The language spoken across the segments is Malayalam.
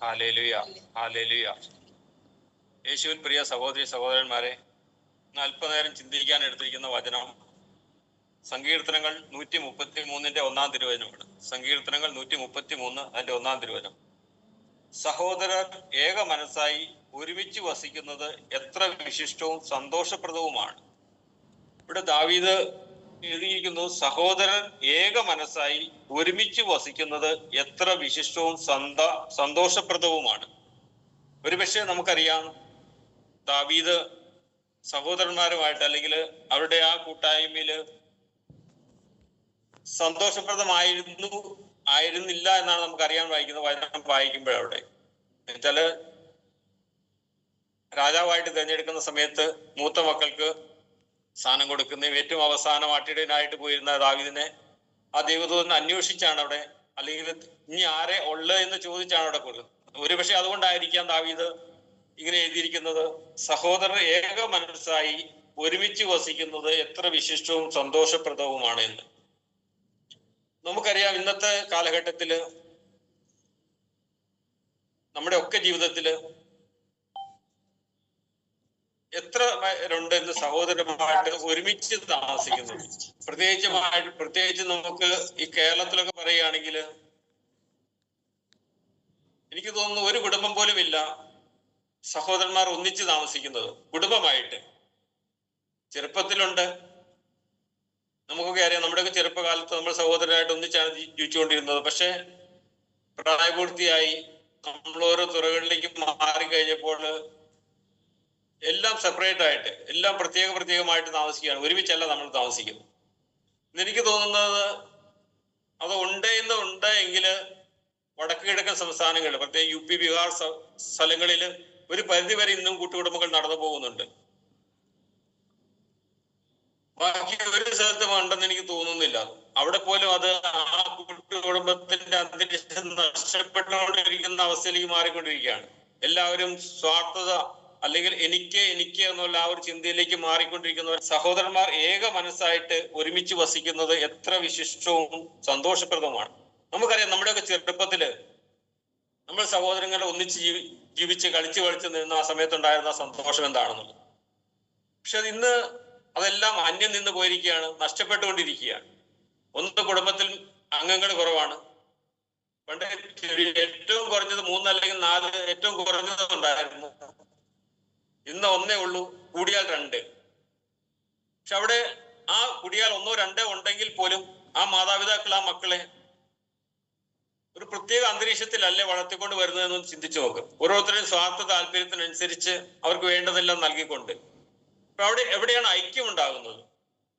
Hallelujah, hallelujah. യേശുവിൽ പ്രിയ സഹോദരി സഹോദരന്മാരെ, ഇന്ന് അല്പനേരം ചിന്തിക്കാൻ എടുത്തിരിക്കുന്ന വചനം സങ്കീർത്തനങ്ങൾ 133 ഒന്നാം തിരുവചനമാണ്. സങ്കീർത്തനങ്ങൾ 133 അതിന്റെ ഒന്നാം തിരുവചനം. സഹോദരർ ഏക മനസ്സായി ഒരുമിച്ച് വസിക്കുന്നത് എത്ര വിശിഷ്ടവും സന്തോഷപ്രദവുമാണ്. ഇവിടെ ദാവീദ് എഴുതിയിരിക്കുന്നു, സഹോദരർ ഏക മനസ്സായി ഒരുമിച്ച് വസിക്കുന്നത് എത്ര വിശിഷ്ടവും സന്തോഷപ്രദവുമാണ്. ഒരുപക്ഷെ നമുക്കറിയാം, ദാവീദ് സഹോദരന്മാരുമായിട്ട് അല്ലെങ്കിൽ അവരുടെ ആ കൂട്ടായ്മയില് ആയിരുന്നില്ല എന്നാണ് നമുക്കറിയാൻ വചനം വായിക്കുമ്പോഴവിടെ. എന്നുവെച്ചാല് രാജാവായിട്ട് തിരഞ്ഞെടുക്കുന്ന സമയത്ത് മൂത്ത മക്കൾക്ക് സ്ഥാനം കൊടുക്കുന്നതും ഏറ്റവും അവസാനം ആട്ടിടയനായിട്ട് പോയിരുന്ന ദാവീദിനെ ആ ദൈവദൂതനെ അന്വേഷിച്ചാണ് അവിടെ, അല്ലെങ്കിൽ ഇനി ആരെ ഉള്ളത് എന്ന് ചോദിച്ചാണ് അവിടെ കൊടുക്കുന്നത്. ഒരുപക്ഷെ അതുകൊണ്ടായിരിക്കാം ദാവീദ് ഇങ്ങനെ എഴുതിയിരിക്കുന്നത്, സഹോദരർ ഏക മനസ്സായി ഒരുമിച്ച് വസിക്കുന്നത് എത്ര വിശിഷ്ടവും സന്തോഷപ്രദവുമാണ് എന്ന്. നമുക്കറിയാം, ഇന്നത്തെ കാലഘട്ടത്തില് നമ്മുടെ ഒക്കെ ജീവിതത്തില് എത്ര പേരുണ്ട് ഇന്ന് സഹോദരന്മാരായിട്ട് ഒരുമിച്ച് താമസിക്കുന്നത്. പ്രത്യേകിച്ച് നമുക്ക് ഈ കേരളത്തിലൊക്കെ പറയുകയാണെങ്കിൽ എനിക്ക് തോന്നുന്നു ഒരു കുടുംബം പോലും ഇല്ല സഹോദരന്മാർ ഒന്നിച്ച് താമസിക്കുന്നത് കുടുംബമായിട്ട്. ചെറുപ്പത്തിലുണ്ട്, നമുക്കൊക്കെ അറിയാം, നമ്മുടെയൊക്കെ ചെറുപ്പകാലത്ത് നമ്മൾ സഹോദരനായിട്ട് ഒന്നിച്ചാണ് ജീവിച്ചുകൊണ്ടിരുന്നത്. പക്ഷെ പ്രായപൂർത്തിയായി നമ്മൾ ഓരോ തുറകളിലേക്ക് മാറിക്കഴിഞ്ഞപ്പോൾ എല്ലാം സെപ്പറേറ്റ് ആയിട്ട്, എല്ലാം പ്രത്യേകമായിട്ട് താമസിക്കുകയാണ്. ഒരുമിച്ചല്ല നമ്മൾ താമസിക്കുന്നത്. എനിക്ക് തോന്നുന്നത് അത് ഉണ്ട് എങ്കിൽ വടക്ക് കിഴക്കൻ സംസ്ഥാനങ്ങളിൽ, പ്രത്യേകിച്ച് UP ബീഹാർ സ്ഥലങ്ങളിൽ ഒരു പരിധിവരെ ഇന്നും കൂട്ടുകുടുംബങ്ങൾ നടന്നു പോകുന്നുണ്ട്. ബാക്കി ഒരു സ്ഥലത്തും ഉണ്ടെന്ന് എനിക്ക് തോന്നുന്നില്ല. അവിടെ പോലും അത് ആ കൂട്ടുകുടുംബത്തിന്റെ അന്തരീക്ഷം നഷ്ടപ്പെട്ടുകൊണ്ടിരിക്കുന്ന അവസ്ഥയിലേക്ക് മാറിക്കൊണ്ടിരിക്കുകയാണ്. എല്ലാവരും സ്വാർത്ഥത അല്ലെങ്കിൽ എനിക്ക് എന്നുള്ള ആ ഒരു ചിന്തയിലേക്ക് മാറിക്കൊണ്ടിരിക്കുന്നവർ. സഹോദരന്മാർ ഏക മനസ്സായിട്ട് ഒരുമിച്ച് വസിക്കുന്നത് എത്ര വിശിഷ്ടവും സന്തോഷപ്രദവുമാണ്. നമുക്കറിയാം, നമ്മുടെയൊക്കെ ചെറുപ്പത്തില് നമ്മൾ സഹോദരങ്ങളെ ഒന്നിച്ച് ജീവിച്ച് കളിച്ച് നിന്ന ആ സമയത്തുണ്ടായിരുന്ന സന്തോഷം എന്താണെന്നുള്ളത്. പക്ഷെ ഇന്ന് അതെല്ലാം അന്യം നിന്ന് പോയിരിക്കുകയാണ്, നഷ്ടപ്പെട്ടുകൊണ്ടിരിക്കുകയാണ്. ഒന്ന്, കുടുംബത്തിൽ അംഗങ്ങൾ കുറവാണ്. പണ്ട് ഏറ്റവും കുറഞ്ഞത് 3 അല്ലെങ്കിൽ 4 ഏറ്റവും കുറഞ്ഞത് ഉണ്ടായിരുന്നു. ഇന്ന് 1 ഉള്ളൂ, കൂടിയാൽ 2. പക്ഷെ അവിടെ ആ കൂടിയാൽ 1, 2 ഉണ്ടെങ്കിൽ പോലും ആ മാതാപിതാക്കൾ ആ മക്കളെ ഒരു പ്രത്യേക അന്തരീക്ഷത്തിലല്ലേ വളർത്തിക്കൊണ്ട് വരുന്നതെന്ന് ചിന്തിച്ചു നോക്കും. ഓരോരുത്തരുടെയും സ്വാർത്ഥ താല്പര്യത്തിനനുസരിച്ച് അവർക്ക് വേണ്ടതെല്ലാം നൽകിക്കൊണ്ട്. അപ്പൊ അവിടെ എവിടെയാണ് ഐക്യം ഉണ്ടാകുന്നത്?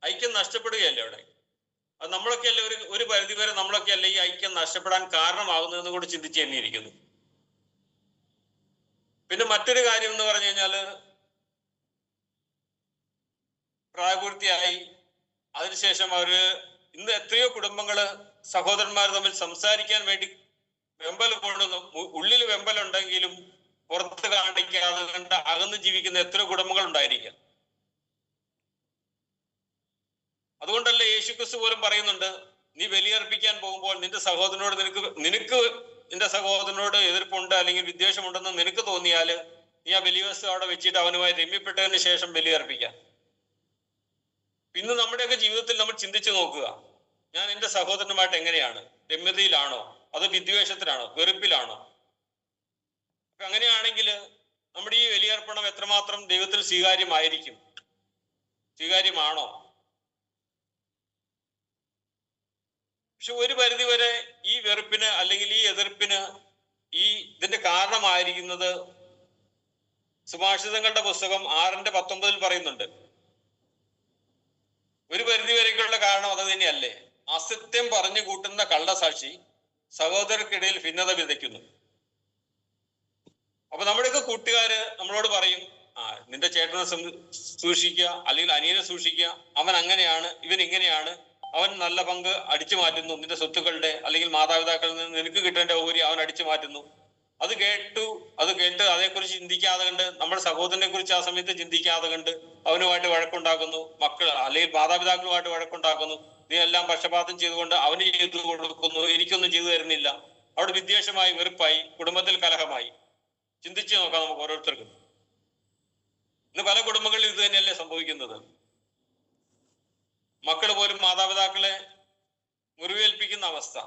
ഐക്യം നഷ്ടപ്പെടുകയല്ലേ അവിടെ. അത് നമ്മളൊക്കെ അല്ലേ ഒരു പരിധി വരെ നമ്മളൊക്കെ അല്ലേ ഈ ഐക്യം നഷ്ടപ്പെടാൻ കാരണമാകുന്നതെന്ന് കൂടി ചിന്തിച്ച് തന്നെയിരിക്കുന്നു. പിന്നെ മറ്റൊരു കാര്യം എന്ന് പറഞ്ഞു കഴിഞ്ഞാല്, പ്രായപൂർത്തിയായി അതിനുശേഷം ഇന്ന് എത്രയോ കുടുംബങ്ങള് സഹോദരന്മാർ തമ്മിൽ സംസാരിക്കാൻ വേണ്ടി വെമ്പൽ കൊണ്ടുവന്നു. ഉള്ളിൽ വെമ്പലുണ്ടെങ്കിലും പുറത്ത് കാണിക്കാതെ കണ്ട് അകന്ന് ജീവിക്കുന്ന എത്രയോ കുടുംബങ്ങൾ ഉണ്ടായിരിക്കാം. അതുകൊണ്ടല്ലേ യേശുക്രിസ്തു പോലും പറയുന്നുണ്ട്, നീ ബലിയർപ്പിക്കാൻ പോകുമ്പോൾ നിന്റെ സഹോദരനോട് നിനക്ക് നിന്റെ സഹോദരനോട് എതിർപ്പുണ്ട് അല്ലെങ്കിൽ വിദ്വേഷമുണ്ടെന്ന് നിനക്ക് തോന്നിയാല് നീ ആ ബലിവസ്തു അവിടെ വെച്ചിട്ട് അവനുമായി രമ്യപ്പെട്ടതിന് ശേഷം ബലിയർപ്പിക്കാം. ഇന്ന് നമ്മുടെയൊക്കെ ജീവിതത്തിൽ നമ്മൾ ചിന്തിച്ചു നോക്കുക, ഞാൻ എന്റെ സഹോദരനുമായിട്ട് എങ്ങനെയാണ്? രമ്യതയിലാണോ? അത് വിദ്വേഷത്തിലാണോ? വെറുപ്പിലാണോ? അങ്ങനെയാണെങ്കിൽ നമ്മുടെ ഈ ബലിയർപ്പണം എത്രമാത്രം ദൈവത്തിൽ സ്വീകാര്യമാണോ? പക്ഷെ ഒരു പരിധിവരെ ഈ വെറുപ്പിന് അല്ലെങ്കിൽ ഈ എതിർപ്പിന് ഇതിന്റെ കാരണമായിരിക്കുന്നത് സുഭാഷിതങ്ങളുടെ പുസ്തകം 6:19 പറയുന്നുണ്ട്. ഒരു പരിധിവരേക്കുള്ള കാരണം അത് തന്നെയല്ലേ? അസത്യം പറഞ്ഞു കൂട്ടുന്ന കള്ളസാക്ഷി സഹോദരർക്കിടയിൽ ഭിന്നത വിതയ്ക്കുന്നു. അപ്പൊ നമ്മുടെയൊക്കെ കൂട്ടുകാര് നമ്മളോട് പറയും, നിന്റെ ചേട്ടനെ സൂക്ഷിക്കുക, അല്ലെങ്കിൽ അനിയനെ സൂക്ഷിക്കുക, അവൻ അങ്ങനെയാണ്, ഇവൻ ഇങ്ങനെയാണ്, അവൻ നല്ല പങ്ക് അടിച്ചു മാറ്റുന്നു നിന്റെ സ്വത്തുക്കളുടെ അല്ലെങ്കിൽ മാതാപിതാക്കളിൽ നിന്ന് നിനക്ക് കിട്ടേണ്ട ഓഹരി അവൻ അടിച്ചു മാറ്റുന്നു. അത് കേട്ട് അതേക്കുറിച്ച് ചിന്തിക്കാതെ കണ്ട്, നമ്മുടെ സഹോദരനെ കുറിച്ച് ആ സമയത്ത് ചിന്തിക്കാതെ കണ്ട് അവനുമായിട്ട് വഴക്കുണ്ടാക്കുന്നു. മക്കൾ അല്ലെങ്കിൽ മാതാപിതാക്കളുമായിട്ട് വഴക്കുണ്ടാക്കുന്നു. നീ എല്ലാം പക്ഷപാതം ചെയ്തുകൊണ്ട് അവന് ചെയ്തു കൊടുക്കുന്നു, എനിക്കൊന്നും ചെയ്തു തരുന്നില്ല. അവിടെ വിദ്വേഷമായി, വെറുപ്പായി, കുടുംബത്തിൽ കലഹമായി. ചിന്തിച്ചു നോക്കാം നമുക്ക് ഓരോരുത്തർക്കും. ഇന്ന് പല കുടുംബങ്ങളിലും ഇത് തന്നെയല്ലേ സംഭവിക്കുന്നത്? മക്കൾ പോലും മാതാപിതാക്കളെ മുറിവേൽപ്പിക്കുന്ന അവസ്ഥ,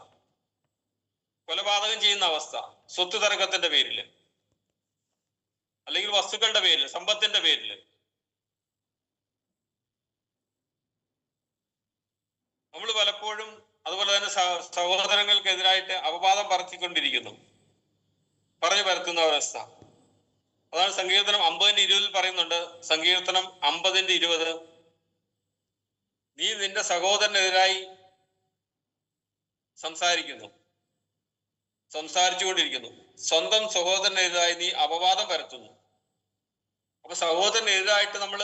കൊലപാതകം ചെയ്യുന്ന അവസ്ഥ, സ്വത്ത് തർക്കത്തിന്റെ പേരിൽ, അല്ലെങ്കിൽ വസ്തുക്കളുടെ പേരിൽ, സമ്പത്തിന്റെ പേരിൽ. നമ്മൾ പലപ്പോഴും അതുപോലെ തന്നെ സഹോദരങ്ങൾക്കെതിരായിട്ട് അപവാദം പറഞ്ഞു പരത്തുന്ന അവസ്ഥ. അതാണ് സങ്കീർത്തനം 50:20 പറയുന്നുണ്ട്. സങ്കീർത്തനം 50:20, നീ നിന്റെ സഹോദരനെതിരായി സംസാരിച്ചുകൊണ്ടിരിക്കുന്നു, സ്വന്തം സഹോദരനെതിരായി നീ അപവാദം പരത്തുന്നു. അപ്പൊ സഹോദരനെതിരായിട്ട് നമ്മൾ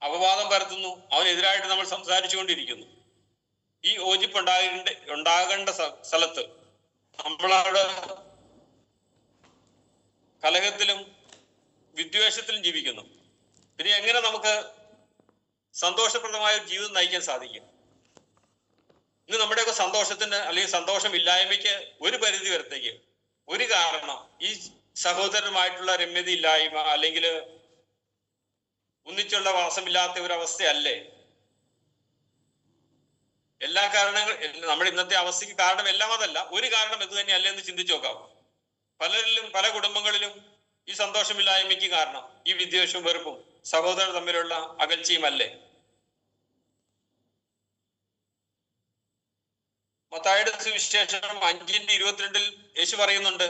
അപവാദം പരത്തുന്നു, അവനെതിരായിട്ട് നമ്മൾ സംസാരിച്ചുകൊണ്ടിരിക്കുന്നു. ഈ യോജിപ്പ് ഉണ്ടാകേണ്ട സ്ഥലത്ത് നമ്മളവിടെ കലഹത്തിലും വിദ്വേഷത്തിലും ജീവിക്കുന്നു. പിന്നെ എങ്ങനെ നമുക്ക് സന്തോഷപ്രദമായ ഒരു ജീവിതം നയിക്കാൻ സാധിക്കും? ഇന്ന് നമ്മുടെയൊക്കെ സന്തോഷത്തിന് അല്ലെങ്കിൽ സന്തോഷമില്ലായ്മയ്ക്ക് ഒരു പരിധി വരത്തേക്ക് ഒരു കാരണം ഈ സഹോദരനുമായിട്ടുള്ള രമ്യതയില്ലായ്മ, അല്ലെങ്കിൽ ഒന്നിച്ചുള്ള വാസമില്ലാത്ത ഒരു അവസ്ഥയല്ലേ? എല്ലാ നമ്മുടെ ഇന്നത്തെ അവസ്ഥയ്ക്ക് കാരണം എല്ലാം അതല്ല, ഒരു കാരണം ഇത് തന്നെയല്ലേ എന്ന് ചിന്തിച്ചു നോക്കാം. പലരിലും, പല കുടുംബങ്ങളിലും ഈ സന്തോഷമില്ലായ്മയ്ക്ക് കാരണം ഈ വിദ്വേഷവും വെറുപ്പും സഹോദരർ തമ്മിലുള്ള അകൽച്ചയും അല്ലേ? മത്തായിയുടെ സുവിശേഷം 5:22 യേശു പറയുന്നുണ്ട്.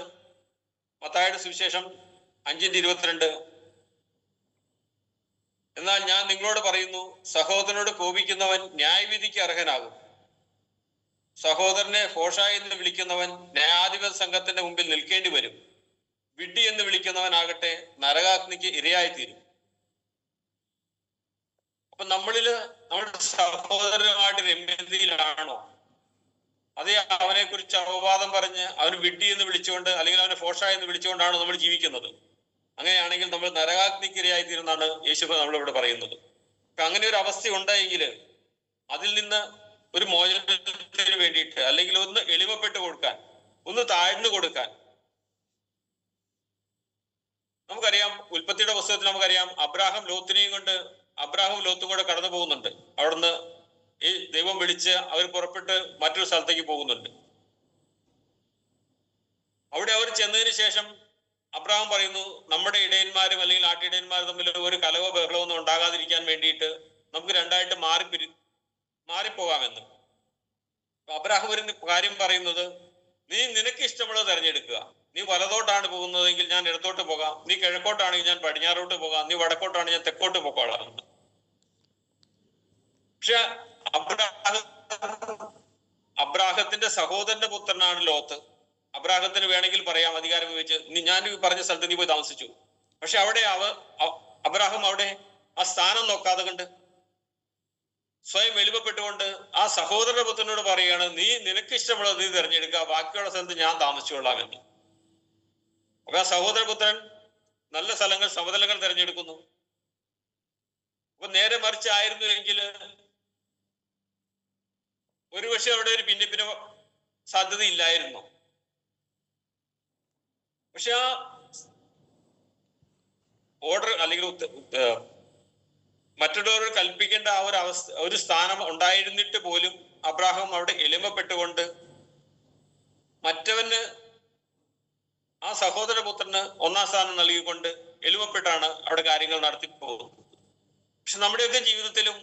മത്തായിയുടെ സുവിശേഷം 5:22, എന്നാൽ ഞാൻ നിങ്ങളോട് പറയുന്നു, സഹോദരനോട് കോപിക്കുന്നവൻ ന്യായവിധിക്ക് അർഹനാകും. സഹോദരനെ ഭോഷായി എന്ന് വിളിക്കുന്നവൻ ന്യായാധിപതി സംഘത്തിന്റെ മുമ്പിൽ നിൽക്കേണ്ടി വരും. വിഡ്ഢി എന്ന് വിളിക്കുന്നവനാകട്ടെ നരകാഗ്നിക്ക് ഇരയായിത്തീരും. അപ്പൊ നമ്മുടെ സഹോദരനുമായിട്ട് രമ്യതയിലാണോ? അതേ അവനെ കുറിച്ച് അപവാദം പറഞ്ഞ് അവന് വിഡ്ഢി എന്ന് വിളിച്ചുകൊണ്ട്, അല്ലെങ്കിൽ അവനെ ഭോഷായി എന്ന് വിളിച്ചുകൊണ്ടാണോ നമ്മൾ ജീവിക്കുന്നത്? അങ്ങനെയാണെങ്കിൽ നമ്മൾ നരകാഗ്നിക്ക് ഇരയായിത്തീരുന്നാണ് യേശു നമ്മളിവിടെ പറയുന്നത്. അപ്പൊ അങ്ങനെ ഒരു അവസ്ഥ ഉണ്ടായെങ്കിൽ അതിൽ നിന്ന് ഒരു മോചനത്തിന് വേണ്ടിയിട്ട്, അല്ലെങ്കിൽ ഒന്ന് എളിമപ്പെട്ട് കൊടുക്കാൻ, ഒന്ന് താഴ്ന്നു കൊടുക്കാൻ, നമുക്കറിയാം. ഉൽപ്പത്തിയുടെ പുസ്തകത്തിൽ നമുക്കറിയാം, അബ്രാഹാം ലോത്തും കൂടെ കടന്നു പോകുന്നുണ്ട്. അവിടുന്ന് ഈ ദൈവം വിളിച്ച് അവർ പുറപ്പെട്ട് മറ്റൊരു സ്ഥലത്തേക്ക് പോകുന്നുണ്ട്. അവിടെ അവർ ചെന്നതിന് ശേഷം അബ്രാഹാം പറയുന്നു, നമ്മുടെ ഇടയന്മാരും അല്ലെങ്കിൽ ആട്ടിടയന്മാരും തമ്മിൽ ഒരു കലവോ ബഹളമോ ഒന്നും ഉണ്ടാകാതിരിക്കാൻ വേണ്ടിയിട്ട് നമുക്ക് രണ്ടായിട്ട് മാറിപ്പോകാമെന്ന്. അബ്രാഹാം ഒരു കാര്യം പറയുന്നത്, നീ നിനക്ക് ഇഷ്ടമുള്ളത് തിരഞ്ഞെടുക്കുക. നീ വലതോട്ടാണ് പോകുന്നതെങ്കിൽ ഞാൻ ഇടത്തോട്ട് പോകാം, നീ കിഴക്കോട്ടാണെങ്കിൽ ഞാൻ പടിഞ്ഞാറോട്ട് പോകാം, നീ വടക്കോട്ടാണെങ്കിൽ ഞാൻ തെക്കോട്ട് പോക്കോളാം. പക്ഷെ അബ്രാഹത്തിന്റെ സഹോദരന്റെ പുത്രനാണ് ലോത്ത്. അബ്രാഹത്തിന് വേണമെങ്കിൽ പറയാം, അധികാരം ഉപയോഗിച്ച്, ഞാൻ പറഞ്ഞ സ്ഥലത്ത് നീ പോയി താമസിച്ചു. പക്ഷെ അവിടെ അബ്രാഹാം അവിടെ ആ സ്ഥാനം നോക്കാതെ കണ്ട് സ്വയം എളിമപ്പെട്ടുകൊണ്ട് ആ സഹോദരന്റെ പുത്രനോട് പറയുകയാണ്, നീ നിനക്ക് ഇഷ്ടമുള്ളത് നീ തിരഞ്ഞെടുക്കുക, ബാക്കിയുള്ള സ്ഥലത്ത് ഞാൻ താമസിച്ചുകൊള്ളാം എന്ന്. അപ്പൊ ആ സഹോദരപുത്രൻ നല്ല സ്ഥലങ്ങൾ, സമതലങ്ങൾ തിരഞ്ഞെടുക്കുന്നു. അപ്പൊ നേരെ മറിച്ചായിരുന്നു എങ്കിൽ ഒരുപക്ഷെ അവിടെ ഒരു ഭിന്നിപ്പിന് സാധ്യത ഇല്ലായിരുന്നു. പക്ഷെ ആ ഓർഡർ അല്ലെങ്കിൽ മറ്റുള്ളവർ കൽപ്പിക്കേണ്ട ആ ഒരു ഒരു സ്ഥാനം ഉണ്ടായിരുന്നിട്ട് പോലും അബ്രാഹാം അവിടെ എളിമപ്പെട്ടുകൊണ്ട് മറ്റവന്, ആ സഹോദരപുത്രന് ഒന്നാം സ്ഥാനം നൽകിക്കൊണ്ട് എളിമപ്പെട്ടാണ് അവിടെ കാര്യങ്ങൾ നടത്തി പോകുന്നത്. പക്ഷെ നമ്മുടെയൊക്കെ ജീവിതത്തിലും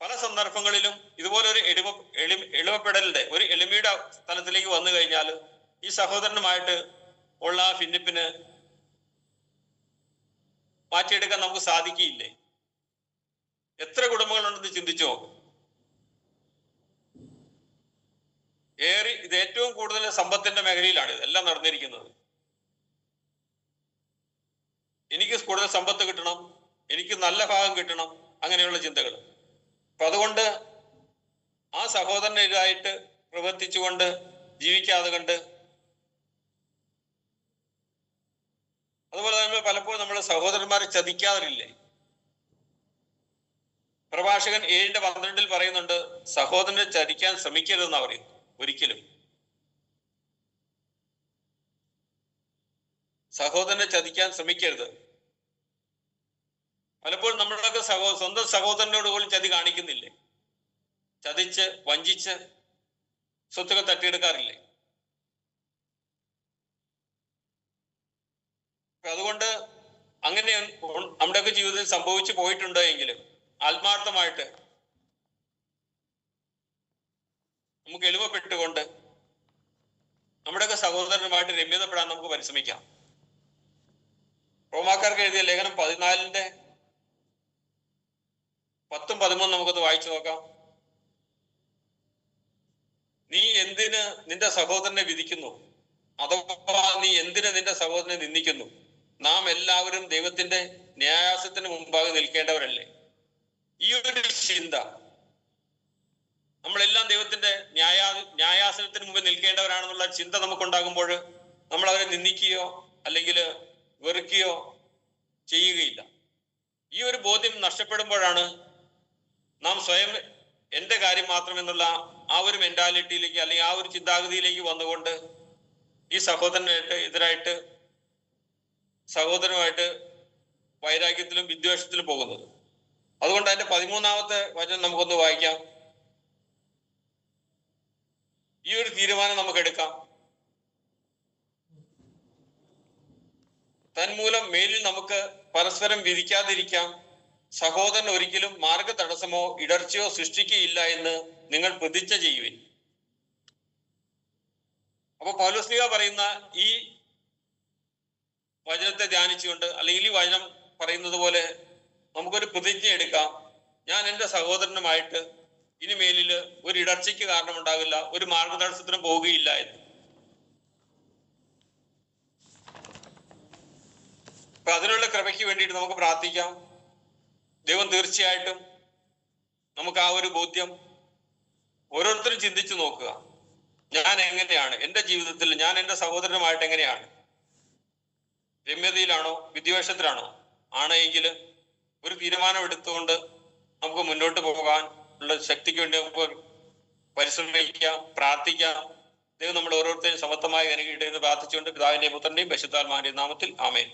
പല സന്ദർഭങ്ങളിലും ഇതുപോലെ ഒരു എളിമപ്പെടലിന്റെ, ഒരു എളിമയുടെ സ്ഥലത്തിലേക്ക് വന്നു കഴിഞ്ഞാൽ ഈ സഹോദരനുമായിട്ട് ഉള്ള ആ ഭിന്നിപ്പിന് മാറ്റിയെടുക്കാൻ നമുക്ക് സാധിക്കില്ലേ? എത്ര കുടുംബങ്ങളുണ്ടെന്ന് ചിന്തിച്ചു നോക്കും. ഇത് ഏറ്റവും കൂടുതൽ സമ്പത്തിന്റെ മേഖലയിലാണ് ഇതെല്ലാം നടന്നിരിക്കുന്നത്. എനിക്ക് കൂടുതൽ സമ്പത്ത് കിട്ടണം, എനിക്ക് നല്ല ഭാഗം കിട്ടണം, അങ്ങനെയുള്ള ചിന്തകൾ. അപ്പൊ അതുകൊണ്ട് ആ സഹോദരനെതിരായിട്ട് പ്രവർത്തിച്ചുകൊണ്ട് ജീവിക്കാതെ കണ്ട്, അതുപോലെ തന്നെ പലപ്പോഴും നമ്മൾ സഹോദരന്മാരെ ചതിക്കാറില്ലേ? പ്രഭാഷകൻ 7:12 പറയുന്നുണ്ട്, സഹോദരനെ ചതിക്കാൻ ശ്രമിക്കരുതെന്നാ പറയുന്നത്. ഒരിക്കലും സഹോദരനെ ചതിക്കാൻ ശ്രമിക്കരുത്. പലപ്പോഴും നമ്മളൊക്കെ സ്വന്തം സഹോദരനോട് പോലും ചതി കാണിക്കുന്നില്ലേ? ചതിച്ച് വഞ്ചിച്ച് സ്വത്തുക്കൾ തട്ടിയെടുക്കാറില്ലേ? അതുകൊണ്ട് അങ്ങനെ നമ്മുടെയൊക്കെ ജീവിതത്തിൽ സംഭവിച്ചു പോയിട്ടുണ്ടോ എങ്കിലും ആത്മാർത്ഥമായിട്ട് നമുക്ക് എളിമപ്പെട്ടുകൊണ്ട് നമ്മുടെയൊക്കെ സഹോദരനുമായിട്ട് രമ്യതപ്പെടാൻ നമുക്ക് പരിശ്രമിക്കാം. റോമാക്കാർക്ക് എഴുതിയ ലേഖനം 14-ന്റെ 10-13 നമുക്കൊന്ന് വായിച്ചു നോക്കാം. നീ എന്തിന് നിന്റെ സഹോദരനെ വിധിക്കുന്നു? അഥവാ നീ എന്തിന് നിന്റെ സഹോദരനെ നിന്ദിക്കുന്നു? നാം എല്ലാവരും ദൈവത്തിന്റെ ന്യായാസനത്തിന് മുമ്പാകെ നിൽക്കേണ്ടവരല്ലേ? ഈ ഒരു ചിന്ത, നമ്മളെല്ലാം ദൈവത്തിന്റെ ന്യായാസനത്തിന് മുമ്പ് നിൽക്കേണ്ടവരാണെന്നുള്ള ചിന്ത നമുക്കുണ്ടാകുമ്പോൾ നമ്മൾ അവരെ നിന്ദിക്കുകയോ അല്ലെങ്കിൽ വെറുക്കുകയോ ചെയ്യുകയില്ല. ഈ ഒരു ബോധ്യം നഷ്ടപ്പെടുമ്പോഴാണ് നാം സ്വയം എന്റെ കാര്യം മാത്രമെന്നുള്ള ആ ഒരു മെന്റാലിറ്റിയിലേക്ക് അല്ലെങ്കിൽ ആ ഒരു ചിന്താഗതിയിലേക്ക് വന്നുകൊണ്ട് ഈ സഹോദരനായിട്ട് എതിരായിട്ട് സഹോദരനുമായിട്ട് വൈരാഗ്യത്തിലും വിദ്വേഷത്തിലും പോകുന്നത്. അതുകൊണ്ട് അതിന്റെ 13-ാമത്തെ വചനം നമുക്കൊന്ന് വായിക്കാം. ഈ ഒരു തീരുമാനം നമുക്ക് എടുക്കാം. തന്മൂലം മേലിൽ നമുക്ക് പരസ്പരം വിധിക്കാതിരിക്കാം. സഹോദരൻ ഒരിക്കലും മാർഗ തടസ്സമോ ഇടർച്ചയോ സൃഷ്ടിക്കുകയില്ല എന്ന് നിങ്ങൾ പ്രതിജ്ഞ ചെയ്യുവിൻ. അപ്പൊ പൗലോസ്ലീഹ പറയുന്ന ഈ വചനത്തെ ധ്യാനിച്ചുകൊണ്ട്, അല്ലെങ്കിൽ ഈ വചനം പറയുന്നത് പോലെ നമുക്കൊരു പ്രതിജ്ഞ എടുക്കാം. ഞാൻ എൻ്റെ സഹോദരനുമായിട്ട് ഇനി മേലില് ഒരു ഇടർച്ചയ്ക്ക് കാരണമുണ്ടാകില്ല, ഒരു മാർഗതടസ്സത്തിനും പോവുകയില്ല എന്ന്. അപ്പൊ അതിനുള്ള കൃപയ്ക്ക് വേണ്ടിയിട്ട് നമുക്ക് പ്രാർത്ഥിക്കാം. ദൈവം തീർച്ചയായിട്ടും നമുക്ക് ആ ഒരു ബോധ്യം ഓരോരുത്തരും ചിന്തിച്ചു നോക്കുക. ഞാൻ എങ്ങനെയാണ് എൻ്റെ ജീവിതത്തിൽ, ഞാൻ എൻ്റെ സഹോദരനുമായിട്ട് എങ്ങനെയാണ്? രമ്യതയിലാണോ വിദ്വേഷത്തിലാണോ? ആണെങ്കിൽ ഒരു തീരുമാനം എടുത്തുകൊണ്ട് നമുക്ക് മുന്നോട്ട് പോകാൻ ഉള്ള ശക്തിക്ക് വേണ്ടി നമുക്ക് പരിശ്രമിക്കാം, പ്രാർത്ഥിക്കാം. ദൈവം നമ്മൾ ഓരോരുത്തരും സമത്വമായി അനുഗ്രഹിക്കട്ടെ എന്ന് പ്രാർത്ഥിച്ചുകൊണ്ട് പിതാവിന്റെയും പുത്രന്റെയും പരിശുദ്ധാത്മാവിന്റെയും നാമത്തിൽ ആമേൻ.